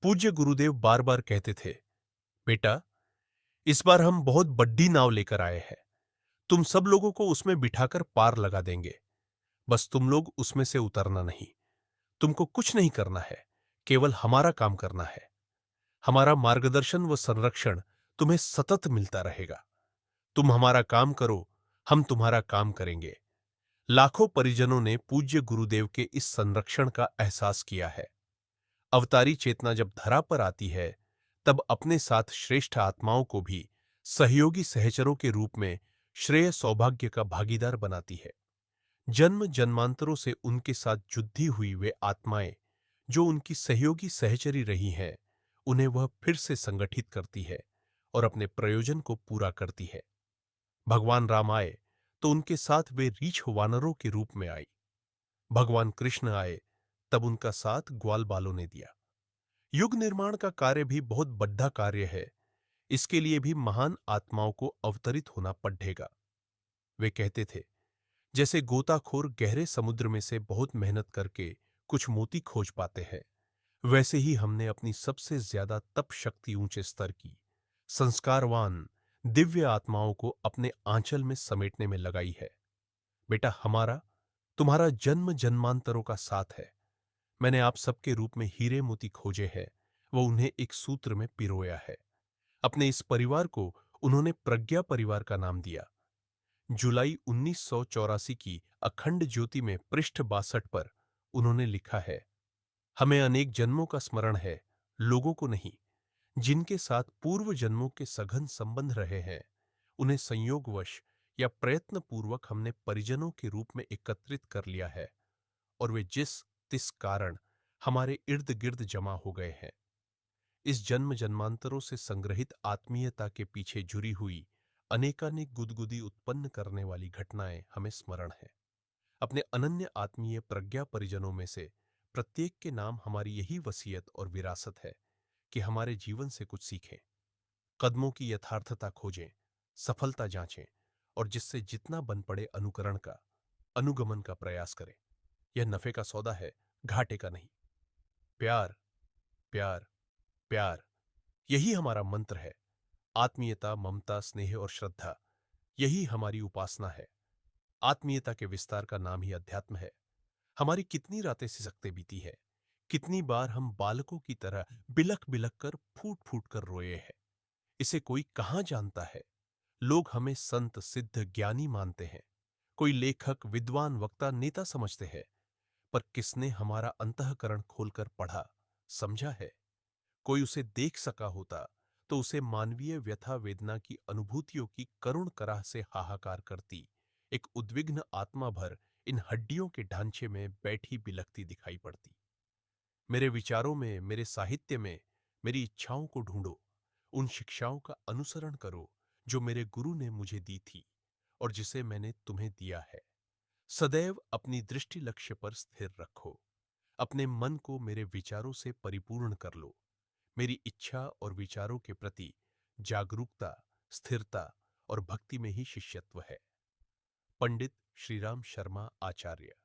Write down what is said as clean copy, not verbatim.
पूज्य गुरुदेव बार बार कहते थे, बेटा, इस बार हम बहुत बड्डी नाव लेकर आए हैं। तुम सब लोगों को उसमें बिठाकर पार लगा देंगे। बस तुम लोग उसमें से उतरना नहीं। तुमको कुछ नहीं करना है, केवल हमारा काम करना है। हमारा मार्गदर्शन व संरक्षण तुम्हें सतत मिलता रहेगा। तुम हमारा काम करो, हम तुम्हारा काम करेंगे। लाखों परिजनों ने पूज्य गुरुदेव के इस संरक्षण का एहसास किया है। अवतारी चेतना जब धरा पर आती है, तब अपने साथ श्रेष्ठ आत्माओं को भी सहयोगी सहचरों के रूप में श्रेय सौभाग्य का भागीदार बनाती है। जन्म जन्मांतरों से उनके साथ जुद्धी हुई वे आत्माएं, जो उनकी सहयोगी सहचरी रही हैं, उन्हें वह फिर से संगठित करती है और अपने प्रयोजन को पूरा करती है। भगवान राम आए तो उनके साथ वे रीछ वानरों के रूप में आई। भगवान कृष्ण आए तब उनका साथ ग्वाल बालों ने दिया। युग निर्माण का कार्य भी बहुत बड़ा कार्य है। इसके लिए भी महान आत्माओं को अवतरित होना पड़ेगा। वे कहते थे, जैसे गोताखोर गहरे समुद्र में से बहुत मेहनत करके कुछ मोती खोज पाते हैं, वैसे ही हमने अपनी सबसे ज्यादा तप शक्ति ऊंचे स्तर की संस्कारवान दिव्य आत्माओं को अपने आंचल में समेटने में लगाई है। बेटा, हमारा तुम्हारा जन्म जन्मांतरों का साथ है। मैंने आप सबके रूप में हीरे मोती खोजे हैं, वो उन्हें एक सूत्र में पिरोया है। अपने इस परिवार को उन्होंने प्रज्ञा परिवार का नाम दिया। जुलाई 1984 की अखंड ज्योति में पृष्ठ 62 पर उन्होंने लिखा है, हमें अनेक जन्मों का स्मरण है, लोगों को नहीं, जिनके साथ पूर्व जन्मों के सघन संबंध रहे हैं। उन्हें संयोगवश या प्रयत्नपूर्वक हमने परिजनों के रूप में एकत्रित कर लिया है और वे जिस तिस कारण हमारे इर्द गिर्द जमा हो गए हैं। इस जन्म जन्मांतरों से संग्रहित आत्मीयता के पीछे जुड़ी हुई अनेकानेक गुदगुदी उत्पन्न करने वाली घटनाएं हमें स्मरण है। अपने अनन्य आत्मीय प्रज्ञा परिजनों में से प्रत्येक के नाम हमारी यही वसीयत और विरासत है कि हमारे जीवन से कुछ सीखें, कदमों की यथार्थता खोजें, सफलता जांचें और जिससे जितना बन पड़े अनुकरण का, अनुगमन का प्रयास करें। यह नफे का सौदा है, घाटे का नहीं। प्यार, प्यार, प्यार, यही हमारा मंत्र है। आत्मीयता, ममता, स्नेह और श्रद्धा, यही हमारी उपासना है। आत्मीयता के विस्तार का नाम ही अध्यात्म है। हमारी कितनी रातें सिसकते बीती है, कितनी बार हम बालकों की तरह बिलख बिलख कर फूट फूट कर रोए हैं। इसे कोई कहाँ जानता है। लोग हमें संत सिद्ध ज्ञानी मानते हैं, कोई लेखक विद्वान वक्ता नेता समझते हैं, पर किसने हमारा अंतःकरण खोलकर पढ़ा, समझा है? कोई उसे देख सका होता तो उसे मानवीय व्यथा वेदना की अनुभूतियों की करुण कराह से हाहाकार करती एक उद्विग्न आत्मा भर इन हड्डियों के ढांचे में बैठी बिलखती दिखाई पड़ती। मेरे विचारों में, मेरे साहित्य में मेरी इच्छाओं को ढूंढो, उन शिक्षाओं का अनुसरण करो जो मेरे गुरु ने मुझे दी थी और जिसे मैंने तुम्हें दिया है। सदैव अपनी दृष्टि लक्ष्य पर स्थिर रखो। अपने मन को मेरे विचारों से परिपूर्ण कर लो। मेरी इच्छा और विचारों के प्रति जागरूकता, स्थिरता और भक्ति में ही शिष्यत्व है। पंडित श्रीराम शर्मा आचार्य।